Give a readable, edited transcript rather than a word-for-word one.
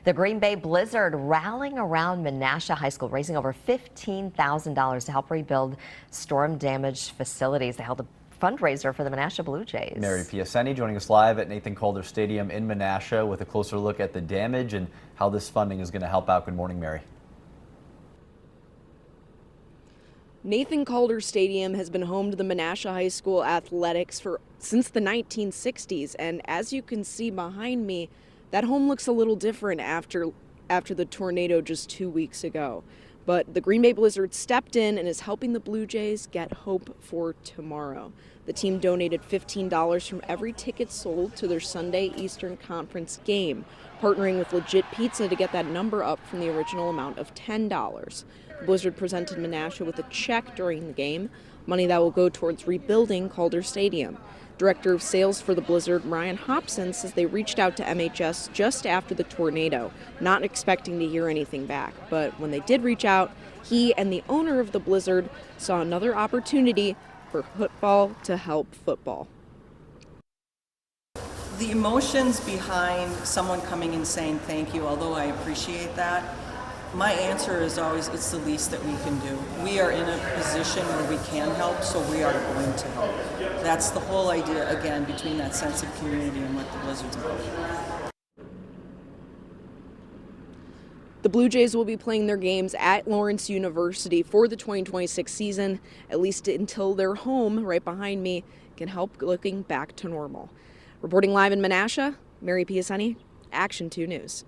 The Green Bay blizzard rallying around Menasha High School, raising over $15,000 to help rebuild storm-damaged facilities. They held a fundraiser for the Menasha Blue Jays. Mary Piacenti joining us live at Nathan Calder Stadium in Menasha with a closer look at the damage and how this funding is going to help out. Good morning, Mary. Nathan Calder Stadium has been home to the Menasha High School athletics since the 1960s, and as you can see behind me, that home looks a little different after the tornado just 2 weeks ago. But the Green Bay Blizzard stepped in and is helping the Blue Jays get hope for tomorrow. The team donated $15 from every ticket sold to their Sunday Eastern Conference game, partnering with Legit Pizza to get that number up from the original amount of $10. The Blizzard presented Menasha with a check during the game, money that will go towards rebuilding Calder Stadium. Director of Sales for the Blizzard, Ryan Hobson, says they reached out to MHS just after the tornado, not expecting to hear anything back. But when they did reach out, he and the owner of the Blizzard saw another opportunity for football to help football. The emotions behind someone coming and saying thank you, although I appreciate that, my answer is always it's the least that we can do. We are in a position where we can help, so we are going to help. That's the whole idea, again, between that sense of community and what the Blizzard's about. The Blue Jays will be playing their games at Lawrence University for the 2026 season, at least until their home, right behind me, can help looking back to normal. Reporting live in Menasha, Mary Piacenti, Action 2 News.